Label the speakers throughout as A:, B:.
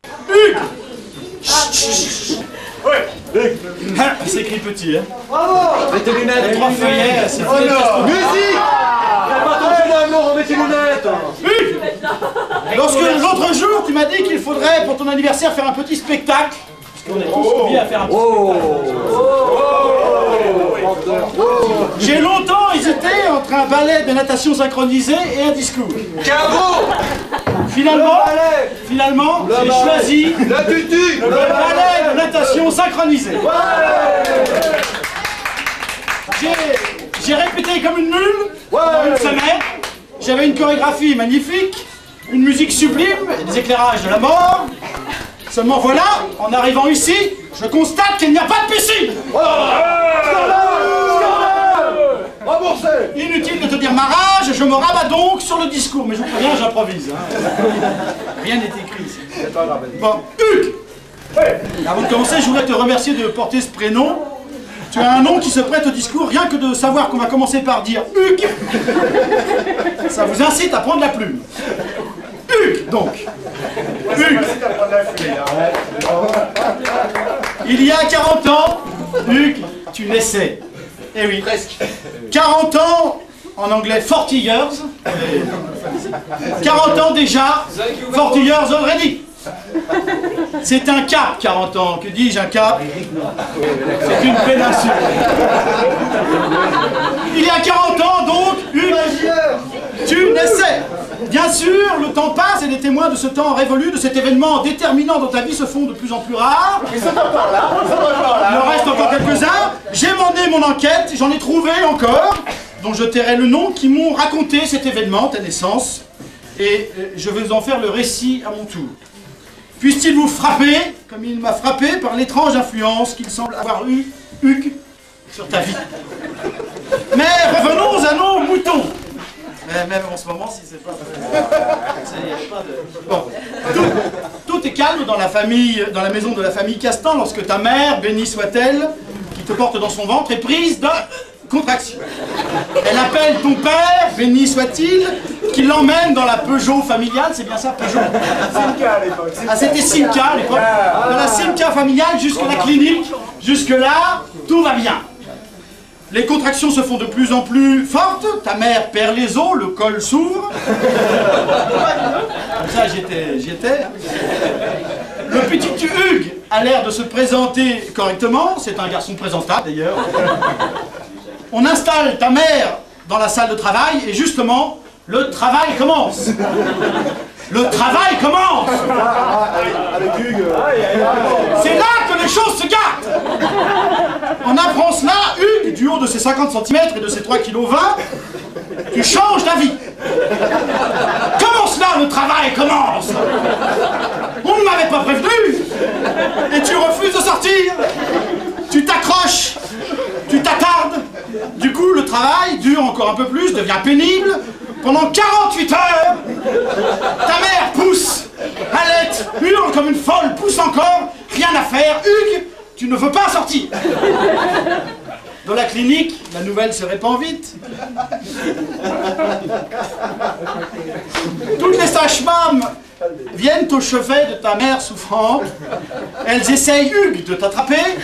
A: Hugues! Ouais, Hugues! C'est écrit petit, hein?
B: Bravo! Mets tes lunettes!
A: Les 3 feuillets, c'est
B: oh non! Musique! Pas ton amour, remets tes lunettes!
A: Hugues! Lorsque l'autre jour, tu m'as dit qu'il faudrait, pour ton anniversaire, faire un petit spectacle. Parce qu'on est tous conviés à faire un petit spectacle. J'ai longtemps hésité entre un ballet de natation synchronisé et un discours.
B: Cabot!
A: Finalement, j'ai choisi le ballet de natation synchronisé. J'ai répété comme une mule pendant une semaine. J'avais une chorégraphie magnifique, une musique sublime et des éclairages de la mort. Seulement voilà, en arrivant ici, je constate qu'il n'y a pas de piscine.
B: Remboursé!
A: Inutile de te dire ma rage, je me rabats donc sur le discours. Mais je vous préviens, j'improvise. Hein. Rien n'est écrit ici. Bon, Hugues! Avant de commencer, je voudrais te remercier de porter ce prénom. Tu as un nom qui se prête au discours, rien que de savoir qu'on va commencer par dire Hugues. Ça vous incite à prendre la plume. Hugues, donc. Hugues. Il y a 40 ans, Hugues, tu naissais. Eh oui, presque. 40 ans, en anglais 40 years. 40 ans déjà, 40 years already. C'est un cap, 40 ans. Que dis-je, un cap? C'est une péninsule. Il y a 40 ans, donc, Hugues, tu naissais. Bien sûr, le temps passe et les témoins de ce temps révolu, de cet événement déterminant dans ta vie se font de plus en plus rares. Il en reste encore quelques-uns. J'ai mené mon enquête, j'en ai trouvé encore, dont je tairai le nom, qui m'ont raconté cet événement, ta naissance. Et je vais en faire le récit à mon tour. Puisse-t-il vous frapper, comme il m'a frappé, par l'étrange influence qu'il semble avoir eu, Hugues, sur ta vie. Mais revenons à nos moutons. Même en ce moment, si c'est pas... Bon. Tout est calme dans la famille, dans la maison de la famille Castan, lorsque ta mère, bénie soit-elle, qui te porte dans son ventre, est prise de contraction. Elle appelle ton père, béni soit-il, qui l'emmène dans la Peugeot familiale, c'est bien ça, Peugeot?
C: Simca à l'époque.
A: Ah, c'était Simca à l'époque. Dans la Simca familiale, jusque la clinique, jusque-là, tout va bien. Les contractions se font de plus en plus fortes, ta mère perd les os, le col s'ouvre. Comme ça, j'y étais. Le petit Hugues a l'air de se présenter correctement, c'est un garçon présentable d'ailleurs. On installe ta mère dans la salle de travail et justement, le travail commence. Le travail commence.
C: Avec Hugues.
A: C'est là que les choses se gâtent. On apprend cela, Hugues, du haut de ses 50 cm et de ses 3,20 kg, tu changes d'avis. Comment cela, le travail commence? On ne m'avait pas prévenu. Et tu refuses de sortir. Tu t'accroches. Tu t'attardes. Du coup, le travail dure encore un peu plus, devient pénible. Pendant 48 heures, ta mère pousse, halète, hurle comme une folle, pousse encore, rien à faire. Hugues, tu ne veux pas sortir. Dans la clinique, la nouvelle se répand vite. Toutes les sages-femmes viennent au chevet de ta mère souffrante. Elles essayent, Hugues, de t'attraper.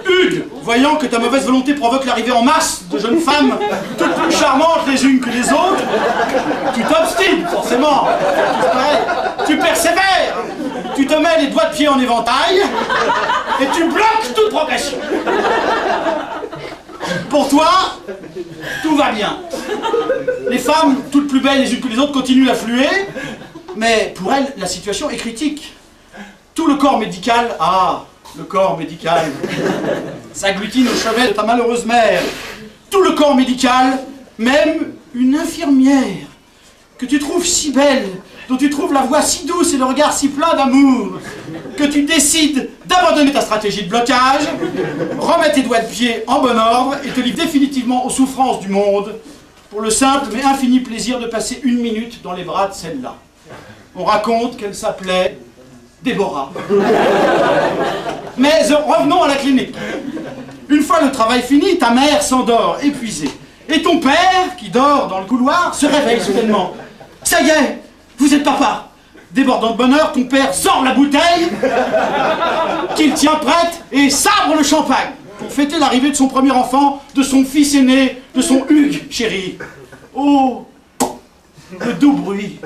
A: Hugues, voyant que ta mauvaise volonté provoque l'arrivée en masse de jeunes femmes, toutes plus charmantes les unes que les autres, tu t'obstines, forcément. Tu persévères. Tu te mets les doigts de pied en éventail et tu bloques toute progression. Pour toi, tout va bien. Les femmes, toutes plus belles les unes que les autres, continuent d'affluer, mais pour elles, la situation est critique. Tout le corps médical, le corps médical, s'agglutine au chevet de ta malheureuse mère. Tout le corps médical, même une infirmière, que tu trouves si belle, dont tu trouves la voix si douce et le regard si plein d'amour, que tu décides d'abandonner ta stratégie de blocage, remets tes doigts de pied en bon ordre et te livres définitivement aux souffrances du monde pour le simple mais infini plaisir de passer 1 minute dans les bras de celle-là. On raconte qu'elle s'appelait Déborah. Mais revenons à la clinique. Une fois le travail fini, ta mère s'endort, épuisée. Et ton père, qui dort dans le couloir, se réveille soudainement. Ça y est, vous êtes papa. débordant de bonheur, ton père sort la bouteille qu'il tient prête et sabre le champagne pour fêter l'arrivée de son premier enfant, de son fils aîné, de son Hugues chéri. Oh, le doux bruit.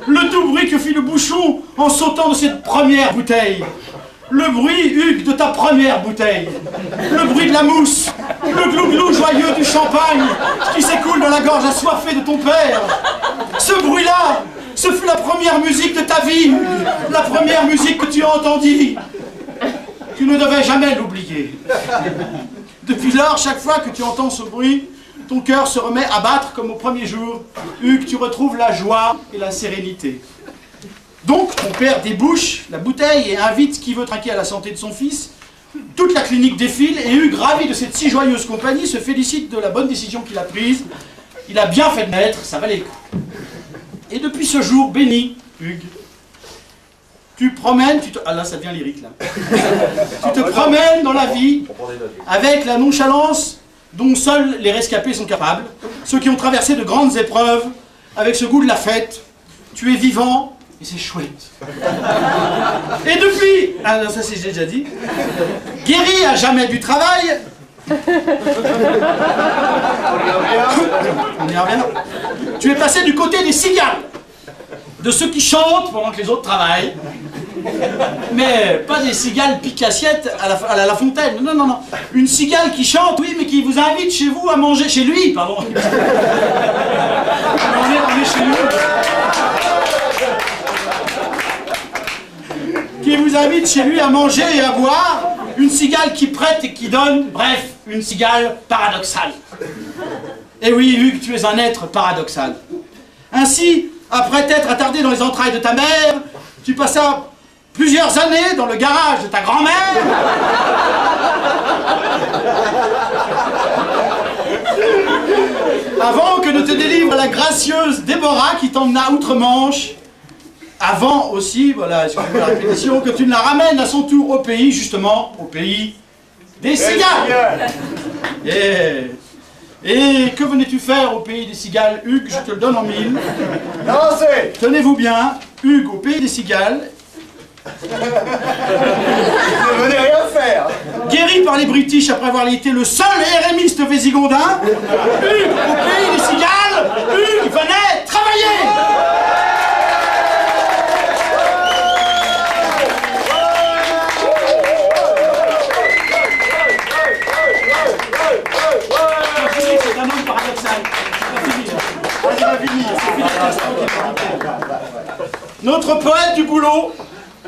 A: Le doux bruit que fit le bouchon en sautant de cette première bouteille. Le bruit, Hugues, de ta première bouteille. Le bruit de la mousse. Le glou-glou joyeux du champagne qui s'écoule dans la gorge assoiffée de ton père. Ce bruit-là, ce fut la première musique de ta vie, Hugues. La première musique que tu as entendue. Tu ne devais jamais l'oublier. Depuis lors, chaque fois que tu entends ce bruit, ton cœur se remet à battre comme au premier jour. Hugues, tu retrouves la joie et la sérénité. Donc, ton père débouche la bouteille et invite qui veut trinquer à la santé de son fils. Toute la clinique défile et Hugues, ravi de cette si joyeuse compagnie, se félicite de la bonne décision qu'il a prise. Il a bien fait de naître, ça valait le coup. Et depuis ce jour béni, Hugues, tu promènes, ah là ça devient lyrique là. Tu te promènes dans la vie avec la nonchalance dont seuls les rescapés sont capables, ceux qui ont traversé de grandes épreuves, avec ce goût de la fête. Tu es vivant, et c'est chouette. Et depuis, ah non, ça c'est déjà dit, guéri à jamais du travail, on y revient. Tu es passé du côté des cigales, de ceux qui chantent pendant que les autres travaillent, mais pas des cigales pique-assiette à la fontaine, non, non, non. Une cigale qui chante, oui, mais qui vous invite chez vous à manger, chez lui, pardon. On est chez lui. Qui vous invite chez lui à manger et à boire, une cigale qui prête et qui donne, bref, une cigale paradoxale. Et oui, Hugues, tu es un être paradoxal. Ainsi, après t'être attardé dans les entrailles de ta mère, tu passas plusieurs années dans le garage de ta grand-mère. Avant que ne te délivre la gracieuse Déborah qui t'emmena outre-Manche. Avant aussi, voilà, excusez-moi la répétition, que tu ne la ramènes à son tour au pays, justement, au pays des cigales. Yeah. Et que venais-tu faire au pays des cigales, Hugues? Je te le donne en mille.
C: Danser.
A: Tenez-vous bien, Hugues, au pays des cigales.
C: Je ne venais rien faire.
A: Guéri par les British après avoir été le seul érémiste vésigondin, Hugues, au pays des cigales, Hugues venait travailler. C'est un homme paradoxal. Notre poète du boulot,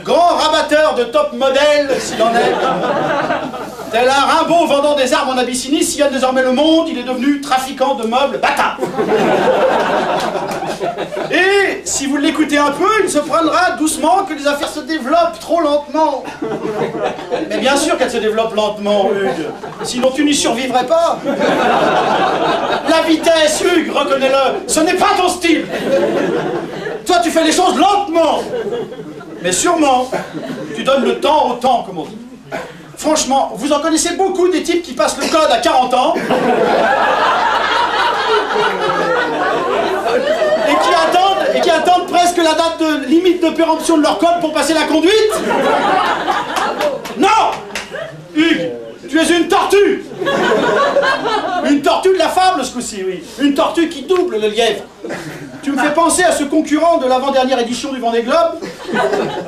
A: grand rabatteur de top modèle, s'il en est, tel un Rimbaud vendant des armes en Abyssinie, sillonne désormais le monde, il est devenu trafiquant de meubles bâtards. Et si vous l'écoutez un peu, il se prendra doucement que les affaires se développent trop lentement. Mais bien sûr qu'elles se développent lentement, Hugues, sinon tu n'y survivrais pas. La vitesse, Hugues, reconnais-le, ce n'est pas ton style. Toi, tu fais les choses lentement. Mais sûrement, tu donnes le temps au temps, comme on dit. Franchement, vous en connaissez beaucoup des types qui passent le code à 40 ans et qui attendent presque la date de limite de péremption de leur code pour passer la conduite. Non, Hugues, tu es une tortue. Une tortue de la fable, ce coup-ci, oui. Une tortue qui double le lièvre. Tu me fais penser à ce concurrent de l'avant-dernière édition du Vendée Globe,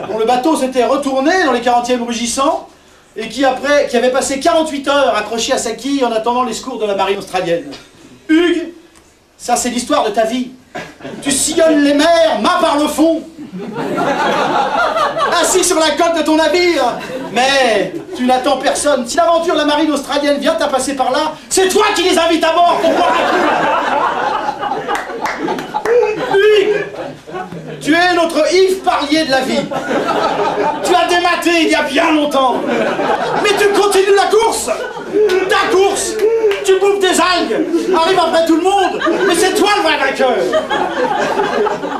A: dont le bateau s'était retourné dans les 40e rugissants, et qui avait passé 48 heures accroché à sa quille en attendant les secours de la marine australienne. Hugues, ça c'est l'histoire de ta vie. Tu sillonnes les mers, main par le fond, assis sur la coque de ton navire, mais tu n'attends personne. Si l'aventure de la marine australienne vient à passer par là, c'est toi qui les invites à bord pour boire un coup. Hugues, tu es notre Yves Parlier de la vie. Tu as dématé il y a bien longtemps. Mais tu continues la course. Ta course. Tu bouffes des algues. Arrive après tout le monde. Mais c'est toi le vrai vainqueur.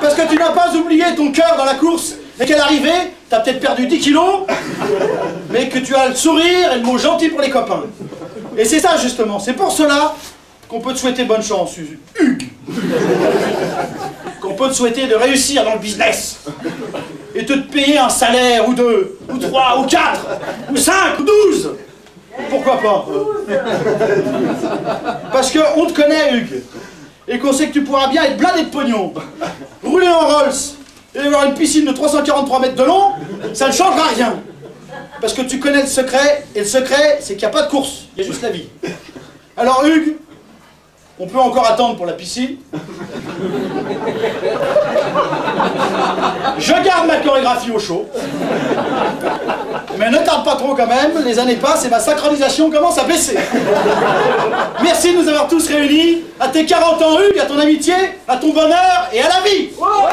A: Parce que tu n'as pas oublié ton cœur dans la course. Et qu'à l'arrivée, tu as peut-être perdu 10 kilos. Mais que tu as le sourire et le mot gentil pour les copains. Et c'est ça justement. C'est pour cela qu'on peut te souhaiter bonne chance, Hugues. peut te souhaiter de réussir dans le business et de te payer un salaire, ou 2, ou 3, ou 4, ou 5, ou 12. Pourquoi pas? Parce qu'on te connaît, Hugues, et qu'on sait que tu pourras bien être blindé de pognon, rouler en Rolls, et avoir une piscine de 343 mètres de long, ça ne changera rien. Parce que tu connais le secret, et le secret, c'est qu'il n'y a pas de course, il y a juste la vie. Alors Hugues, on peut encore attendre pour la piscine. Je garde ma chorégraphie au chaud. Mais ne tarde pas trop quand même, les années passent et ma synchronisation commence à baisser. Merci de nous avoir tous réunis. À tes 40 ans, Hugues, à ton amitié, à ton bonheur et à la vie.
C: Bravo!